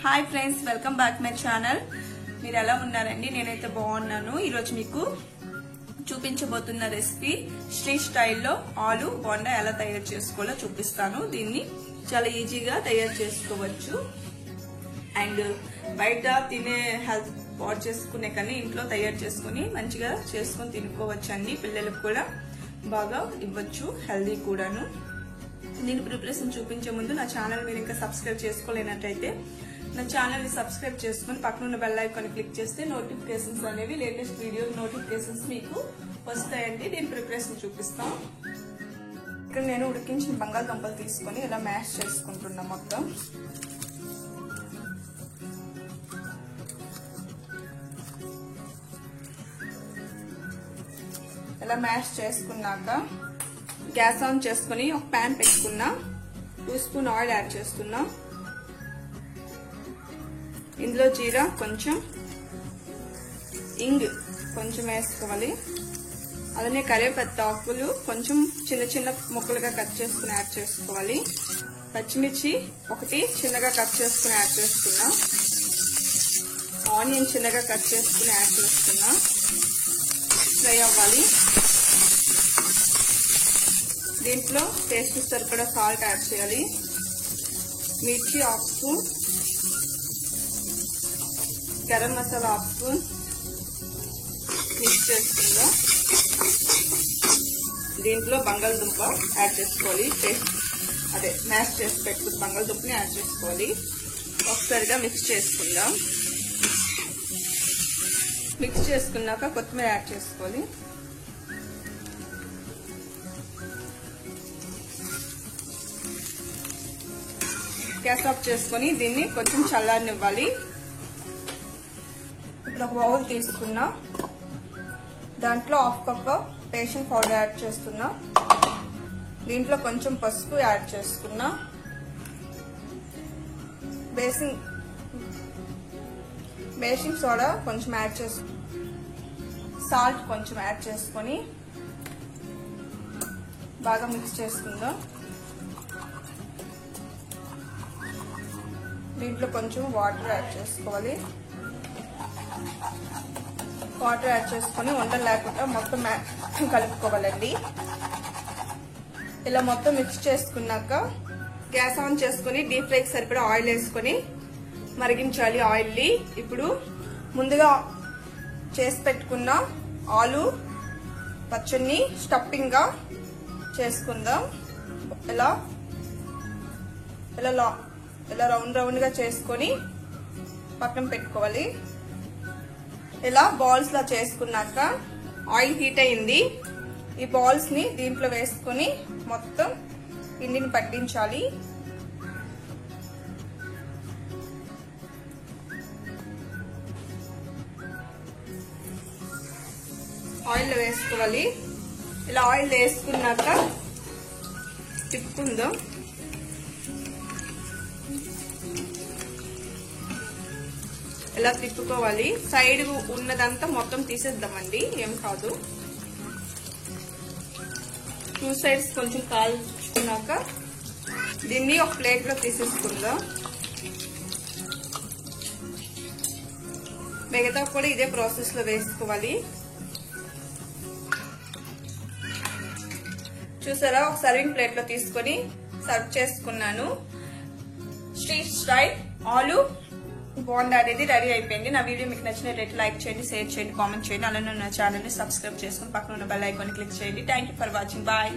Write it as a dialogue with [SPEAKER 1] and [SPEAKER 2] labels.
[SPEAKER 1] Hi friends, welcome back my channel. మీరు ఎలా ఉన్నారండి? నేనైతే బాగున్నాను. ఈరోజు మీకు చూపించబోతున్న రెసిపీ శ్రీ స్టైల్లో ఆలు బోండా ఎలా తయారు చేసుకోవాలో చూపిస్తాను. దీన్ని చాలా ఈజీగా తయారు చేసుకోవచ్చు. అండ్ బయట తినే హెల్త్ పాడు చేసుకునే కన్నా ఇంట్లో తయారు చేసుకుని మంచిగా చేసుకుని తినుకోవచ్చు అండి. పిల్లలకు కూడా బాగా ఇవ్వచ్చు, హెల్దీ కూడాను. నేను ప్రిపరేషన్ చూపించే ముందు నా ఛానల్ మీరు ఇంకా సబ్స్క్రైబ్ చేసుకోలేనట్టయితే నా ఛానల్ ని సబ్స్క్రైబ్ చేసుకుని పక్కన ఉన్న బెల్ ఐకాన్ క్లిక్ చేస్తే నోటిఫికేషన్స్ అనేవి లేటెస్ట్ వీడియో నోటిఫికేషన్స్ మీకు వస్తాయండి. దీని ప్రిపరేషన్ చూపిస్తాం. ఇక్కడ నేను ఉడికించిన బంగాళదుంపలు తీసుకొని ఇలా మ్యాష్ చేసుకుంటున్నా. మొత్తం ఇలా మ్యాష్ చేసుకున్నాక గ్యాస్ ఆన్ చేసుకుని ఒక ప్యాన్ పెట్టుకున్నా. 2 స్పూన్ ఆయిల్ యాడ్ చేస్తున్నా. ఇందులో జీరా కొంచెం, ఇంగ్ కొంచెం వేసుకోవాలి. అలానే కరివేపాకులు కొంచెం చిన్న చిన్న ముక్కలుగా కట్ చేసుకుని యాడ్ చేసుకోవాలి. పచ్చిమిర్చి ఒకటి చిన్నగా కట్ చేసుకుని యాడ్ చేస్తున్నా. ఆనియన్ చిన్నగా కట్ చేసుకుని యాడ్ చేస్తున్నా. ఫ్రై అవ్వాలి. దీంట్లో టేస్ట్ సరిపడా సాల్ట్ యాడ్ చేయాలి. మిర్చి 1 spoon, garam masala 1 spoon mix చేసుకుందాం. దీంట్లో బంగాళదుంప యాడ్ చేసుకోవాలి. అదే మ్యాష్ చేసి పెట్టుకుని బంగాళదుంపని యాడ్ చేసుకోవాలి. ఒకసారిగా మిక్స్ చేసుకుందాం. మిక్స్ చేసుకున్నాక కొత్తిమీర యాడ్ చేసుకోవాలి. గ్యాస్ ఆఫ్ చేసుకుని దీన్ని కొంచెం చల్లారనివ్వాలి. ఇప్పుడు ఒక బౌల్ తీసుకున్నా. దాంట్లో 1/2 కప్ బేషన్ పౌడర్ యాడ్ చేస్తున్నా. దీంట్లో కొంచెం పసుపు యాడ్ చేసుకున్నా. బేకింగ్ సోడా కొంచెం యాడ్ చేసు, సాల్ట్ కొంచెం యాడ్ చేసుకొని బాగా మిక్స్ చేసుకుందాం. దీంట్లో కొంచెం వాటర్ యాడ్ చేసుకోవాలి. వాటర్ యాడ్ చేసుకొని ఉండలు లేకుండా మొత్తం కలుపుకోవాలండి. ఇలా మొత్తం మిక్స్ చేసుకున్నాక గ్యాస్ ఆన్ చేసుకుని డీప్ ఫ్రైకి సరిపడా ఆయిల్ వేసుకొని మరిగించాలి. ఆయిల్ని ఇప్పుడు ముందుగా చేసి పెట్టుకున్న ఆలు పచ్చడిని స్టఫింగ్ గా చేసుకుందాం. ఇలా రౌండ్ రౌండ్ గా చేసుకొని పక్కన పెట్టుకోవాలి. ఇలా బాల్స్ లా చేసుకున్నాక ఆయిల్ హీట్ అయింది. ఈ బాల్స్ ని దీంట్లో వేసుకొని మొత్తం పిండిని పట్టించాలి. ఆయిల్ వేసుకోవాలి. ఇలా ఆయిల్ వేసుకున్నాక తిప్పుకుందాం. ఇలా తిప్పుకోవాలి. సైడ్ ఉన్నదంతా మొత్తం తీసేద్దామండి, ఏం కాదు. 2 సైడ్స్ కొంచెం కాల్చుకున్నాక దీన్ని ఒక ప్లేట్ లో తీసేసుకుందాం. మిగతా కూడా ఇదే ప్రాసెస్ లో వేసుకోవాలి. చూసారా, ఒక సర్వింగ్ ప్లేట్ లో తీసుకొని సర్వ్ చేసుకున్నాను. స్ట్రీట్ స్టైల్ ఆలు బోండా అనేది రెడీ అయిపోయింది. నా వీడియో మీకు నచ్చినట్లయితే లైక్ చేయండి, షేర్ చేయండి, కామెంట్ చేయండి. అలానే నా ఛానల్ ని సబ్స్క్రైబ్ చేసుకుని పక్కన ఉన్న బెల్ ఐకాన్ క్లిక్ చేయండి. Thank you for watching. Bye.